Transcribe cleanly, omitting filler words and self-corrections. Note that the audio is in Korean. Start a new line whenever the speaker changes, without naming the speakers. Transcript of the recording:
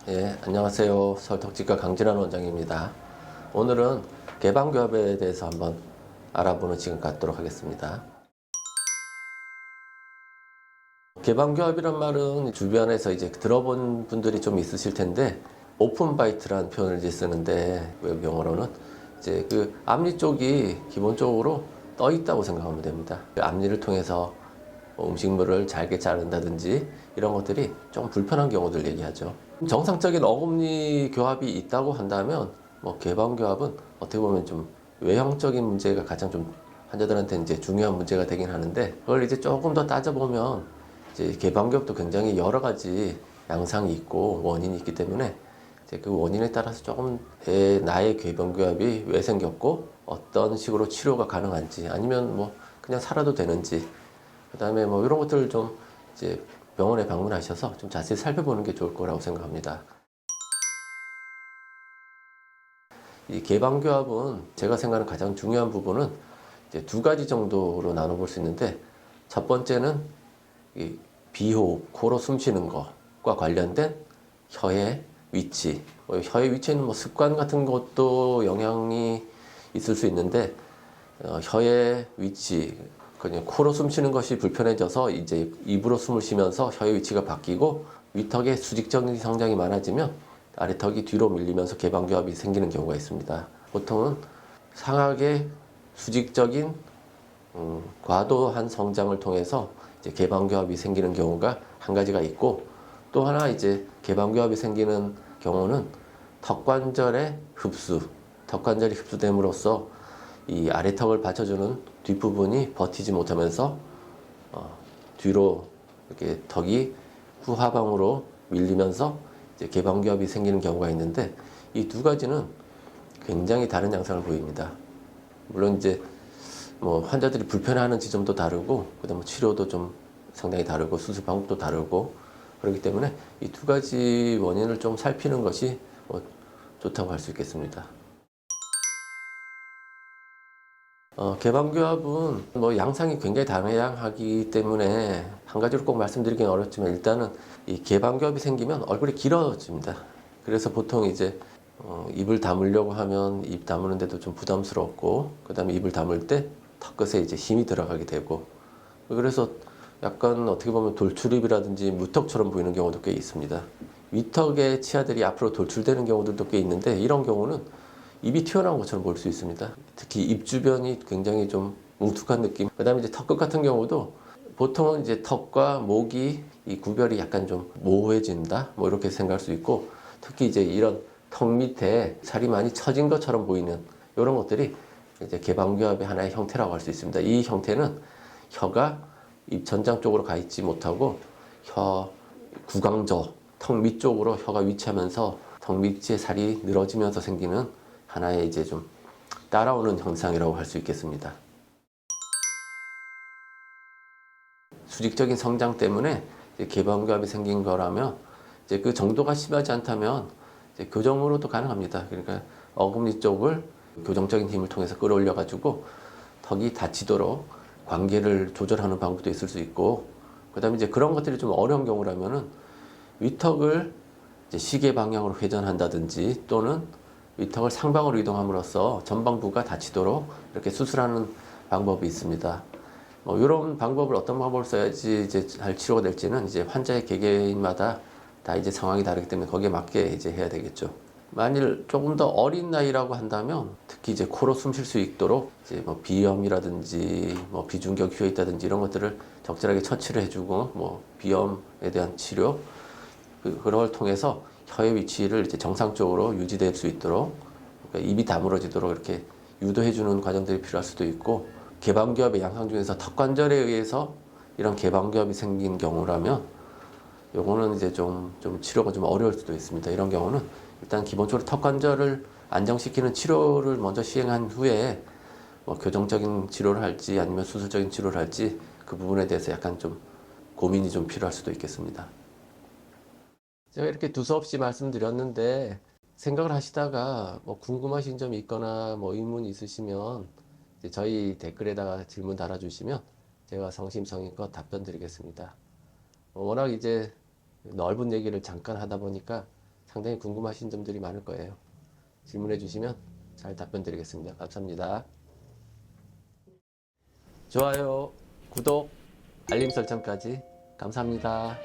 예, 안녕하세요. 설턱지과 강진환 원장입니다. 오늘은 개방교합에 대해서 한번 알아보는 시간 갖도록 하겠습니다. 개방교합이란 말은 주변에서 이제 들어본 분들이 좀 있으실 텐데, 오픈바이트라는 표현을 이제 쓰는데, 외국 용어로는 이제 그 앞니 쪽이 기본적으로 떠 있다고 생각하면 됩니다. 그 앞니를 통해서 음식물을 잘게 자른다든지 이런 것들이 좀 불편한 경우들 얘기하죠. 정상적인 어금니 교합이 있다고 한다면 뭐 개방교합은 어떻게 보면 좀 외형적인 문제가 가장 좀 환자들한테 이제 중요한 문제가 되긴 하는데, 그걸 이제 조금 더 따져보면 이제 개방교합도 굉장히 여러 가지 양상이 있고 원인이 있기 때문에 이제 그 원인에 따라서 조금 나의 개방교합이 왜 생겼고 어떤 식으로 치료가 가능한지, 아니면 뭐 그냥 살아도 되는지, 그 다음에 뭐 이런 것들을 좀 이제 병원에 방문하셔서 좀 자세히 살펴보는 게 좋을 거라고 생각합니다. 이 개방교합은 제가 생각하는 가장 중요한 부분은 이제 두 가지 정도로 나눠볼 수 있는데, 첫 번째는 이 비호흡, 코로 숨 쉬는 것과 관련된 혀의 위치. 혀의 위치에는 뭐 습관 같은 것도 영향이 있을 수 있는데, 혀의 위치, 그냥 코로 숨 쉬는 것이 불편해져서 이제 입으로 숨을 쉬면서 혀의 위치가 바뀌고 위턱의 수직적인 성장이 많아지면 아래턱이 뒤로 밀리면서 개방교합이 생기는 경우가 있습니다. 보통은 상하게 수직적인 과도한 성장을 통해서 이제 개방교합이 생기는 경우가 한 가지가 있고, 또 하나 이제 개방교합이 생기는 경우는 턱관절의 흡수, 턱관절이 흡수됨으로써 이 아래턱을 받쳐주는 뒷부분이 버티지 못하면서 뒤로 이렇게 턱이 후하방으로 밀리면서 이제 개방교합이 생기는 경우가 있는데, 이 두 가지는 굉장히 다른 양상을 보입니다. 물론 이제 뭐 환자들이 불편해하는 지점도 다르고, 그다음에 치료도 좀 상당히 다르고, 수술 방법도 다르고, 그렇기 때문에 이 두 가지 원인을 좀 살피는 것이 뭐 좋다고 할 수 있겠습니다. 개방교합은 뭐 양상이 굉장히 다양하기 때문에 한 가지로 꼭 말씀드리기는 어렵지만, 일단은 이 개방교합이 생기면 얼굴이 길어집니다. 그래서 보통 이제 입을 다물려고 하면 입 다무는데도 좀 부담스럽고, 그 다음에 입을 다물 때 턱끝에 이제 힘이 들어가게 되고, 그래서 약간 어떻게 보면 돌출입이라든지 무턱처럼 보이는 경우도 꽤 있습니다. 위턱의 치아들이 앞으로 돌출되는 경우들도 꽤 있는데, 이런 경우는 입이 튀어나온 것처럼 보일 수 있습니다. 특히 입 주변이 굉장히 좀 뭉툭한 느낌. 그 다음에 이제 턱끝 같은 경우도 보통은 이제 턱과 목이 이 구별이 약간 좀 모호해진다, 뭐 이렇게 생각할 수 있고, 특히 이제 이런 턱 밑에 살이 많이 처진 것처럼 보이는 이런 것들이 이제 개방교합의 하나의 형태라고 할 수 있습니다. 이 형태는 혀가 입 전장 쪽으로 가 있지 못하고 혀 구강저, 턱 밑쪽으로 혀가 위치하면서 턱 밑의 살이 늘어지면서 생기는 하나의 이제 좀 따라오는 현상이라고 할 수 있겠습니다. 수직적인 성장 때문에 이제 개방교합이 생긴 거라면, 이제 그 정도가 심하지 않다면 이제 교정으로도 가능합니다. 그러니까 어금니 쪽을 교정적인 힘을 통해서 끌어올려 가지고 턱이 닫히도록 관계를 조절하는 방법도 있을 수 있고, 그다음에 이제 그런 것들이 좀 어려운 경우라면은 위턱을 이제 시계 방향으로 회전한다든지, 또는 위턱을 상방으로 이동함으로써 전방부가 닫히도록 이렇게 수술하는 방법이 있습니다. 뭐 이런 방법을 어떤 방법을 써야지 이제 잘 치료가 될지는 이제 환자의 개개인마다 다 이제 상황이 다르기 때문에 거기에 맞게 이제 해야 되겠죠. 만일 조금 더 어린 나이라고 한다면 특히 이제 코로 숨 쉴 수 있도록 이제 뭐 비염이라든지 뭐 비중격 휴에 있다든지 이런 것들을 적절하게 처치를 해주고, 뭐 비염에 대한 치료, 그런 걸 통해서 혀의 위치를 이제 정상적으로 유지될 수 있도록, 그러니까 입이 다물어지도록 이렇게 유도해주는 과정들이 필요할 수도 있고, 개방교합의 양상 중에서 턱관절에 의해서 이런 개방교합이 생긴 경우라면 요거는 이제 좀 치료가 좀 어려울 수도 있습니다. 이런 경우는 일단 기본적으로 턱관절을 안정시키는 치료를 먼저 시행한 후에 뭐 교정적인 치료를 할지 아니면 수술적인 치료를 할지, 그 부분에 대해서 약간 좀 고민이 좀 필요할 수도 있겠습니다. 제가 이렇게 두서없이 말씀드렸는데, 생각을 하시다가 뭐 궁금하신 점이 있거나 뭐 의문이 있으시면 이제 저희 댓글에다가 질문 달아주시면 제가 성심성의껏 답변 드리겠습니다. 워낙 이제 넓은 얘기를 잠깐 하다 보니까 상당히 궁금하신 점들이 많을 거예요. 질문해 주시면 잘 답변 드리겠습니다. 감사합니다. 좋아요, 구독, 알림 설정까지 감사합니다.